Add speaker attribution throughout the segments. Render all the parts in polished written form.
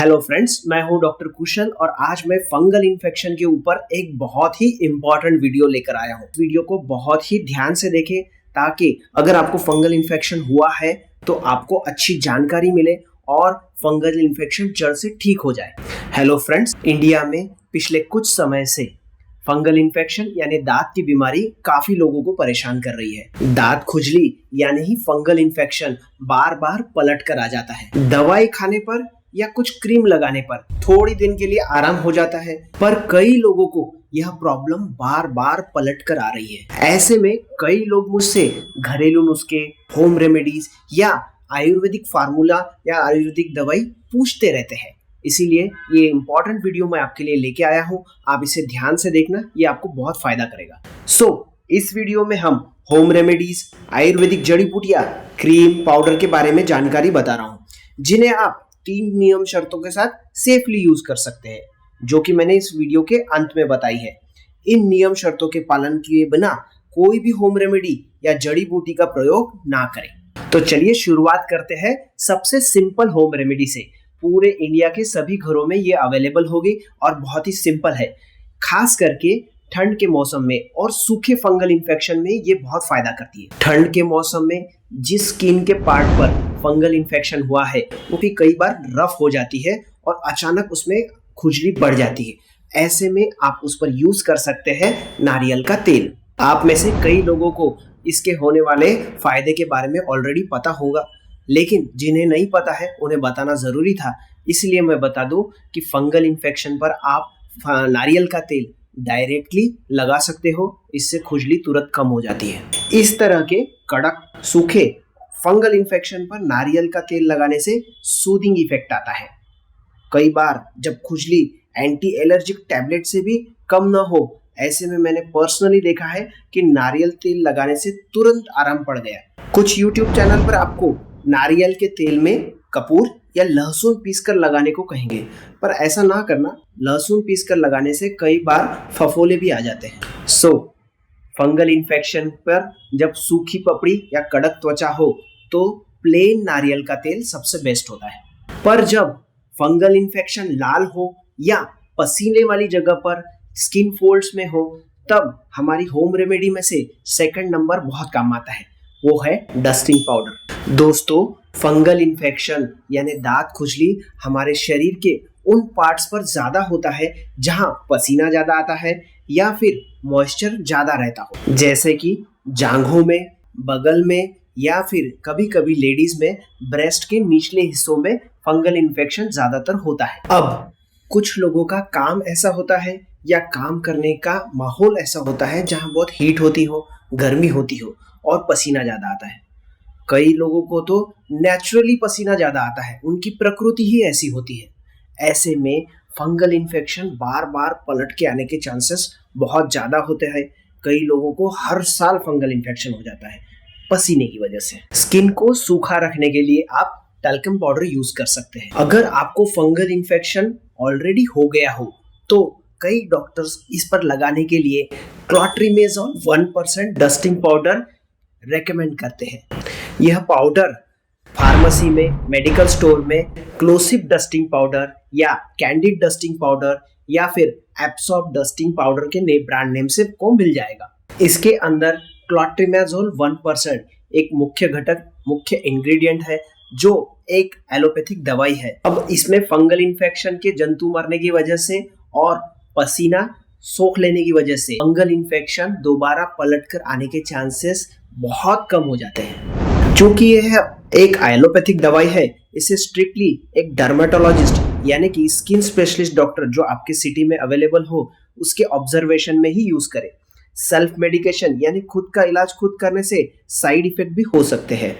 Speaker 1: Hello friends, मैं हूं doctor कुशल और आज मैं फंगल इन्फेक्शन के ऊपर एक बहुत ही इम्पोर्टेंट वीडियो लेकर आया हूं। वीडियो को बहुत ही ध्यान से देखें ताकि अगर आपको फंगल इन्फेक्शन हुआ है तो आपको अच्छी जानकारी मिले और फंगल इन्फेक्शन जड़ से ठीक हो जाए। हेलो फ्रेंड्स, इंडिया में पिछले कुछ समय से फंगल इन्फेक्शन यानी दांत की बीमारी काफी लोगों को परेशान कर रही है। दांत खुजली यानी ही फंगल इन्फेक्शन बार बार पलट कर आ जाता है। दवाई खाने पर या कुछ क्रीम लगाने पर थोड़ी दिन के लिए आराम हो जाता है, पर कई लोगों को यह प्रॉब्लम बार बार पलट कर आ रही है। ऐसे में कई लोग मुझसे घरेलू नुस्खे, होम रेमेडीज या आयुर्वेदिक फार्मूला या आयुर्वेदिक दवाई पूछते रहते हैं। इसीलिए ये इम्पोर्टेंट वीडियो मैं आपके लिए लेके आया हूँ। आप इसे ध्यान से देखना, ये आपको बहुत फायदा करेगा। इस वीडियो में हम होम रेमेडीज, आयुर्वेदिक जड़ी बूटियां, क्रीम, पाउडर के बारे में जानकारी बता रहा हूँ, जिन्हें आप 3 नियम शर्तों के साथ सेफली यूज कर सकते हैं, जो कि मैंने इस वीडियो के अंत में बताई है। इन नियम शर्तों के पालन किए बिना कोई भी होम रेमेडी या जड़ी बूटी का प्रयोग ना करें। तो चलिए शुरुआत करते हैं सबसे सिंपल होम रेमेडी से। पूरे इंडिया के सभी घरों में ये अवेलेबल होगी और बहुत ही सिंपल है। खास करके ठंड के मौसम में और सूखे फंगल इन्फेक्शन में ये बहुत फायदा करती है। ठंड के मौसम में जिस स्किन के पार्ट पर फंगल इन्फेक्शन हुआ है वो भी कई बार रफ हो जाती है और अचानक उसमें खुजली बढ़ जाती है। ऐसे में आप उस पर यूज कर सकते हैं नारियल का तेल। आप में से कई लोगों को इसके होने वाले फायदे के बारे में ऑलरेडी पता होगा, लेकिन जिन्हें नहीं पता है उन्हें बताना जरूरी था। इसलिए मैं बता दूं कि फंगल इन्फेक्शन पर आप नारियल का तेल डायरेक्टली लगा सकते हो। इससे खुजली तुरंत कम हो जाती है। इस तरह के कड़क सूखे फंगल इन्फेक्शन पर नारियल का तेल लगाने से सूदिंग इफेक्ट आता है। कई बार जब खुजली एंटी एलर्जिक टैबलेट से भी कम ना हो, ऐसे में मैंने पर्सनली देखा है कि नारियल तेल लगाने से तुरंत आराम पड़ गया। कुछ YouTube चैनल पर आपको नारियल के तेल में कपूर या लहसुन पीसकर लगाने को कहेंगे, पर ऐसा ना करना। लहसुन पीसकर लगाने से कई बार फफोले भी आ जाते हैं। फंगल इन्फेक्शन पर जब सूखी पपड़ी या कड़क त्वचा हो तो प्लेन नारियल का तेल सबसे बेस्ट होता है। पर जब फंगल इन्फेक्शन लाल हो या पसीने वाली जगह पर स्किन फोल्ड्स में हो, तब हमारी होम रेमेडी में से सेकंड नंबर बहुत काम आता है, वो है डस्टिंग पाउडर। दोस्तों, फंगल इन्फेक्शन यानी दांत खुजली हमारे शरीर के उन पार्ट्स पर ज्यादा होता है जहां पसीना ज्यादा आता है या फिर मॉइस्चर ज्यादा रहता हो, जैसे कि जांघों में, बगल में या फिर कभी कभी लेडीज में ब्रेस्ट के निचले हिस्सों में फंगल इन्फेक्शन ज्यादातर होता है। अब कुछ लोगों का काम ऐसा होता है या काम करने का माहौल ऐसा होता है जहां बहुत हीट होती हो, गर्मी होती हो और पसीना ज्यादा आता है। कई लोगों को तो नेचुरली पसीना ज्यादा आता है, उनकी प्रकृति ही ऐसी होती है। ऐसे में फंगल इन्फेक्शन बार बार पलट के आने के चांसेस बहुत ज्यादा होते हैं। कई लोगों को हर साल फंगल इन्फेक्शन हो जाता है पसीने की वजह से। स्किन को सूखा रखने के लिए आप टैल्कम पाउडर यूज कर सकते हैं। अगर आपको फंगल इन्फेक्शन ऑलरेडी हो गया हो तो कई डॉक्टर्स इस पर लगाने के लिए क्लॉट्रिमेजोल 1% डस्टिंग पाउडर रेकमेंड करते हैं। यह पाउडर फार्मेसी में, मेडिकल स्टोर में क्लोसिव डस्टिंग पाउडर या कैंडिड डस्टिंग पाउडर या फिर एब्सॉर्ब डस्टिंग पाउडर के नए ब्रांड नेम से को मिल जाएगा। इसके अंदर क्लॉट्रिमेजोल 1% एक मुख्य घटक, मुख्य इंग्रेडिएंट है, जो एक एलोपैथिक दवाई है। अब इसमें फंगल इन्फेक्शन के जंतु मरने की वजह से और पसीना सोख लेने की वजह से फंगल इन्फेक्शन दोबारा पलटकर आने के चांसेस बहुत कम हो जाते हैं। क्योंकि यह एक एलोपैथिक दवाई है, इसे स्ट्रिक्टली एक डर्मेटोलॉजिस्ट यानी कि स्किन स्पेशलिस्ट डॉक्टर जो आपके सिटी में अवेलेबल हो उसके ऑब्जर्वेशन में ही यूज करें। सेल्फ मेडिकेशन यानी खुद का इलाज खुद करने से साइड इफेक्ट भी हो सकते हैं।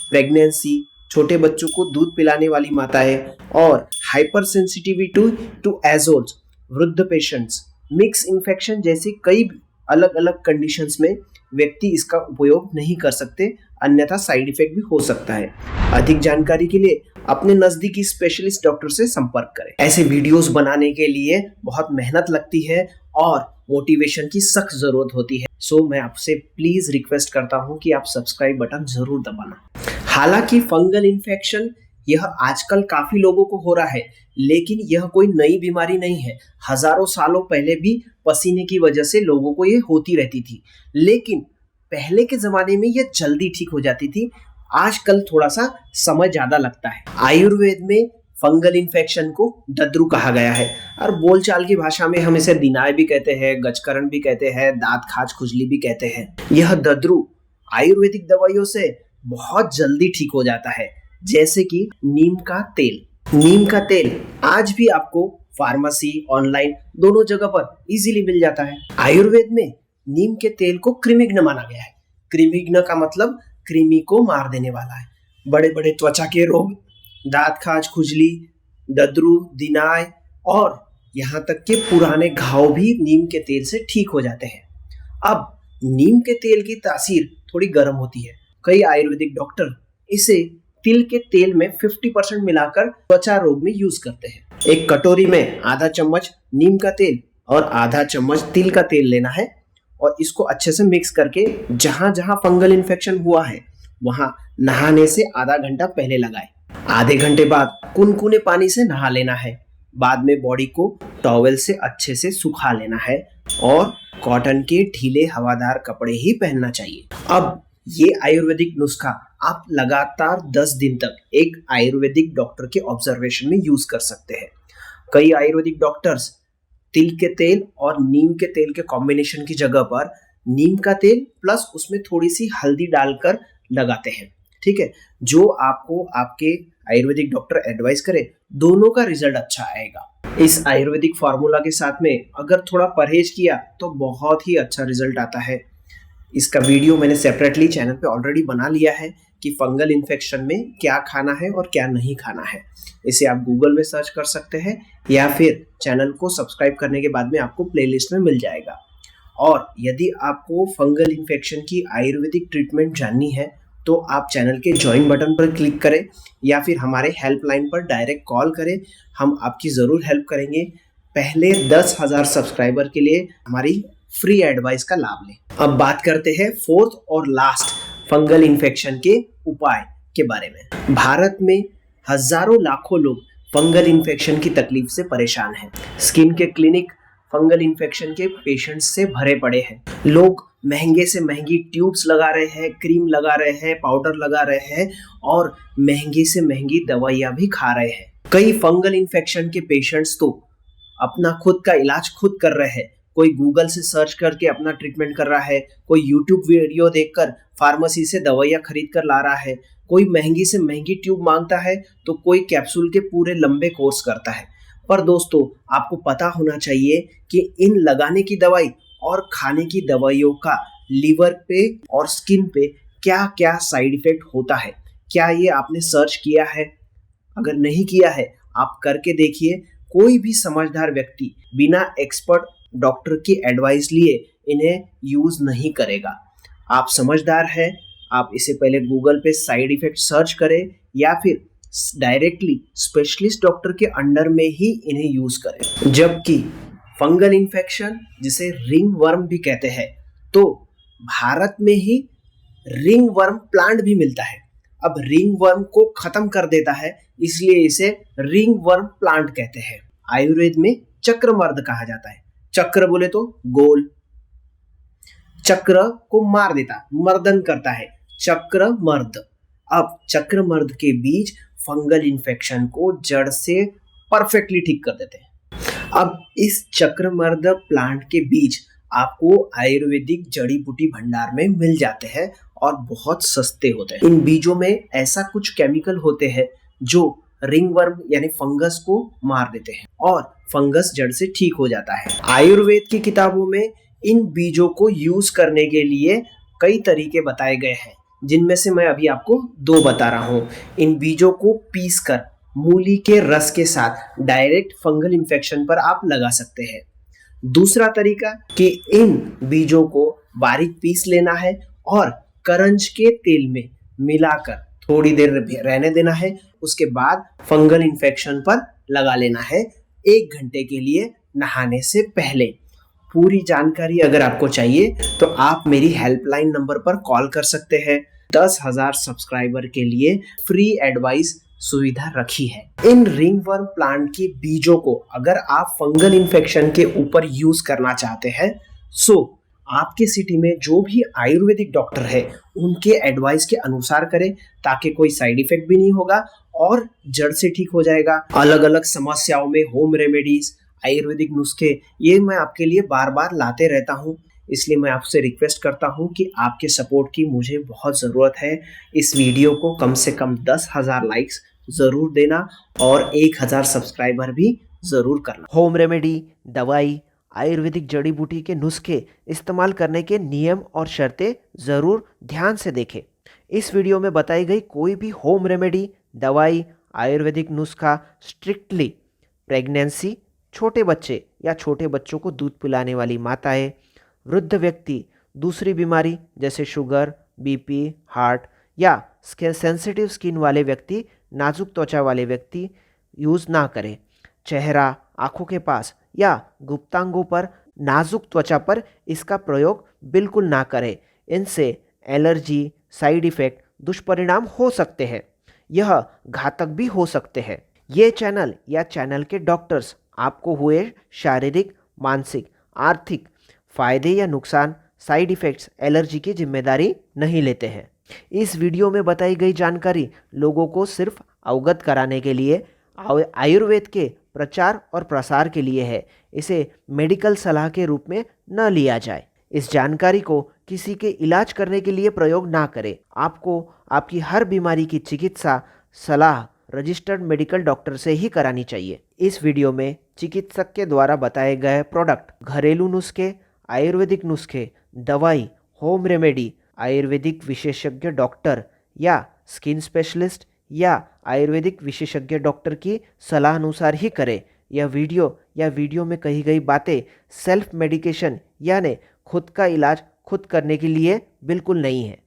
Speaker 1: प्रेगनेंसी, छोटे बच्चों को दूध पिलाने वाली माताएं और हाइपर सेंसिटिविटी टू एजोल्स, वृद्ध पेशेंट्स, मिक्स इन्फेक्शन जैसे कई अलग अलग कंडीशंस में व्यक्ति इसका उपयोग नहीं कर सकते, अन्यथा साइड इफेक्ट भी हो सकता है। अधिक जानकारी के लिए अपने नजदीकी स्पेशलिस्ट डॉक्टर से संपर्क करें। ऐसे वीडियोस बनाने के लिए बहुत मेहनत लगती है और मोटिवेशन की सख्त जरूरत होती है। मैं आपसे प्लीज रिक्वेस्ट करता हूं कि आप सब्सक्राइब बटन जरूर दबाना। हालांकि फंगल इन्फेक्शन यह आजकल काफी लोगों को हो रहा है, लेकिन यह कोई नई बीमारी नहीं है। हजारों सालों पहले भी पसीने की वजह से लोगों को यह होती रहती थी, लेकिन पहले के जमाने में यह जल्दी ठीक हो जाती थी। आजकल थोड़ा सा समय ज्यादा लगता है। आयुर्वेद में फंगल इन्फेक्शन को दद्रु कहा गया है और बोलचाल की भाषा में हम इसे दिनाय भी कहते हैं, गजकरण भी कहते हैं, दांत खाज खुजली भी कहते हैं। यह दद्रु आयुर्वेदिक दवाइयों से बहुत जल्दी ठीक हो जाता है, जैसे कि नीम का तेल। नीम का तेल आज भी आपको फार्मेसी, ऑनलाइन दोनों जगह पर इजीली मिल जाता है। आयुर्वेद में नीम के तेल को कृमिघ्न माना गया है। कृमिघ्न का मतलब कृमि को मार देने वाला है। बड़े बड़े त्वचा के रोग, दांत खाज खुजली, दद्रु, दिनाय और यहाँ तक के पुराने घाव भी नीम के तेल से ठीक हो जाते हैं। अब नीम के तेल की तासीर थोड़ी गर्म होती है। कई आयुर्वेदिक डॉक्टर इसे तिल के तेल में 50% मिलाकर त्वचा रोग में यूज करते हैं। एक कटोरी में आधा चम्मच नीम का तेल और आधा चम्मच तिल का तेल लेना है और इसको अच्छे से मिक्स करके जहां जहां फंगल इन्फेक्शन हुआ है वहां नहाने से आधा घंटा पहले लगाएं। आधे घंटे बाद कुनकुने पानी से नहा लेना है। बाद में बॉडी को टॉवेल से अच्छे से सुखा लेना है और कॉटन के ढीले हवादार कपड़े ही पहनना चाहिए। अब ये आयुर्वेदिक नुस्खा आप लगातार 10 दिन तक एक आयुर्वेदिक डॉक्टर के ऑब्जर्वेशन में यूज कर सकते हैं। कई आयुर्वेदिक डॉक्टर्स तिल के तेल और नीम के तेल के कॉम्बिनेशन की जगह पर नीम का तेल प्लस उसमें थोड़ी सी हल्दी डालकर लगाते हैं। ठीक है, जो आपको आपके आयुर्वेदिक डॉक्टर एडवाइस करे, दोनों का रिजल्ट अच्छा आएगा। इस आयुर्वेदिक फार्मूला के साथ में अगर थोड़ा परहेज किया तो बहुत ही अच्छा रिजल्ट आता है। इसका वीडियो मैंने सेपरेटली चैनल पे ऑलरेडी बना लिया है कि फंगल इन्फेक्शन में क्या खाना है और क्या नहीं खाना है। इसे आप गूगल में सर्च कर सकते हैं या फिर चैनल को सब्सक्राइब करने के बाद में आपको प्लेलिस्ट में मिल जाएगा। और यदि आपको फंगल इन्फेक्शन की आयुर्वेदिक ट्रीटमेंट जाननी है तो आप चैनल के ज्वाइन बटन पर क्लिक करें या फिर हमारे हेल्पलाइन पर डायरेक्ट कॉल करें। हम आपकी ज़रूर हेल्प करेंगे। पहले 10,000 सब्सक्राइबर के लिए हमारी फ्री एडवाइस का लाभ लें। अब बात करते हैं फोर्थ और लास्ट फंगल इन्फेक्शन के उपाय के बारे में। भारत में हजारों लाखों लोग फंगल इन्फेक्शन की तकलीफ से परेशान हैं। स्किन के क्लिनिक फंगल इन्फेक्शन के पेशेंट्स से भरे पड़े हैं। लोग महंगे से महंगी ट्यूब्स लगा रहे हैं, क्रीम लगा रहे हैं, पाउडर लगा रहे हैं और महंगी से महंगी दवाइयां भी खा रहे हैं। कई फंगल इन्फेक्शन के पेशेंट्स तो अपना खुद का इलाज खुद कर रहे हैं। कोई गूगल से सर्च करके अपना ट्रीटमेंट कर रहा है, कोई यूट्यूब वीडियो देखकर फार्मेसी से दवाइयाँ खरीद कर ला रहा है, कोई महंगी से महंगी ट्यूब मांगता है तो कोई कैप्सूल के पूरे लंबे कोर्स करता है। पर दोस्तों, आपको पता होना चाहिए कि इन लगाने की दवाई और खाने की दवाइयों का लीवर पे और स्किन पे क्या क्या साइड इफेक्ट होता है। क्या ये आपने सर्च किया है? अगर नहीं किया है, आप करके देखिए। कोई भी समझदार व्यक्ति बिना एक्सपर्ट डॉक्टर की एडवाइस लिए इन्हें यूज नहीं करेगा। आप समझदार हैं, आप इसे पहले गूगल पे साइड इफेक्ट सर्च करें या फिर डायरेक्टली स्पेशलिस्ट डॉक्टर के अंडर में ही इन्हें यूज करें। जबकि फंगल इन्फेक्शन, जिसे रिंग वर्म भी कहते हैं, तो भारत में ही रिंग वर्म प्लांट भी मिलता है। अब रिंग वर्म को खत्म कर देता है, इसलिए इसे रिंग वर्म प्लांट कहते हैं। आयुर्वेद में चक्रमर्द कहा जाता है। चक्र बोले तो गोल, चक्र को मार देता, मर्दन करता है, चक्रमर्द। अब चक्रमर्द के बीज फंगल इन्फेक्शन को जड़ से परफेक्टली ठीक कर देते हैं। अब इस चक्रमर्द प्लांट के बीज आपको आयुर्वेदिक जड़ी बूटी भंडार में मिल जाते हैं और बहुत सस्ते होते हैं। इन बीजों में ऐसा कुछ केमिकल होते हैं जो रिंगवर्म यानी फंगस को मार देते हैं और फंगस जड़ से ठीक हो जाता है। आयुर्वेद की किताबों में इन बीजों को यूज करने के लिए कई तरीके बताए गए हैं, जिनमें से मैं अभी आपको 2 बता रहा हूँ। इन बीजों को पीसकर मूली के रस के साथ डायरेक्ट फंगल इन्फेक्शन पर आप लगा सकते हैं। दूसरा तरीका कि इन बीजों को बारीक पीस लेना है और करंज के तेल में मिलाकर थोड़ी देर रहने देना है। उसके बाद फंगल इन्फेक्शन पर लगा लेना है 1 घंटे के लिए नहाने से पहले। पूरी जानकारी अगर आपको चाहिए तो आप मेरी हेल्पलाइन नंबर पर कॉल कर सकते हैं। 10,000 सब्सक्राइबर के लिए फ्री एडवाइस सुविधा रखी है। इन रिंगवर्म प्लांट के बीजों को अगर आप फंगल इन्फेक्शन के ऊपर यूज करना चाहते हैं, सो आपके सिटी में जो भी आयुर्वेदिक डॉक्टर है उनके एडवाइस के अनुसार करें, ताकि कोई साइड इफेक्ट भी नहीं होगा और जड़ से ठीक हो जाएगा। अलग अलग समस्याओं में होम रेमेडीज, आयुर्वेदिक नुस्खे, ये मैं आपके लिए बार बार लाते रहता हूँ। इसलिए मैं आपसे रिक्वेस्ट करता हूँ कि आपके सपोर्ट की मुझे बहुत ज़रूरत है। इस वीडियो को कम से कम 10,000 लाइक्स ज़रूर देना और 1,000 सब्सक्राइबर भी ज़रूर करना। होम रेमेडी, दवाई, आयुर्वेदिक जड़ी बूटी के नुस्खे इस्तेमाल करने के नियम और शर्तें ज़रूर ध्यान से देखें। इस वीडियो में बताई गई कोई भी होम रेमेडी, दवाई, आयुर्वेदिक नुस्खा स्ट्रिक्टली प्रेगनेंसी, छोटे बच्चे या छोटे बच्चों को दूध पिलाने वाली माताएं, वृद्ध व्यक्ति, दूसरी बीमारी जैसे शुगर, बीपी, हार्ट या सेंसिटिव स्किन वाले व्यक्ति, नाजुक त्वचा वाले व्यक्ति यूज़ ना करें। चेहरा, आँखों के पास या गुप्तांगों पर, नाजुक त्वचा पर इसका प्रयोग बिल्कुल ना करें। इनसे एलर्जी, साइड इफ़ेक्ट, दुष्परिणाम हो सकते हैं, यह घातक भी हो सकते हैं। ये चैनल या चैनल के डॉक्टर्स आपको हुए शारीरिक, मानसिक, आर्थिक फायदे या नुकसान, साइड इफ़ेक्ट्स, एलर्जी की जिम्मेदारी नहीं लेते हैं। इस वीडियो में बताई गई जानकारी लोगों को सिर्फ अवगत कराने के लिए, आयुर्वेद के प्रचार और प्रसार के लिए है। इसे मेडिकल सलाह के रूप में न लिया जाए। इस जानकारी को किसी के इलाज करने के लिए प्रयोग ना करें। आपको आपकी हर बीमारी की चिकित्सा सलाह रजिस्टर्ड मेडिकल डॉक्टर से ही करानी चाहिए। इस वीडियो में चिकित्सक के द्वारा बताए गए प्रोडक्ट, घरेलू नुस्खे, आयुर्वेदिक नुस्खे, दवाई, होम रेमेडी, आयुर्वेदिक विशेषज्ञ डॉक्टर या स्किन स्पेशलिस्ट या आयुर्वेदिक विशेषज्ञ डॉक्टर की सलाह अनुसार ही करें। यह वीडियो में कही गई बातें सेल्फ मेडिकेशन यानी खुद का इलाज खुद करने के लिए बिल्कुल नहीं है।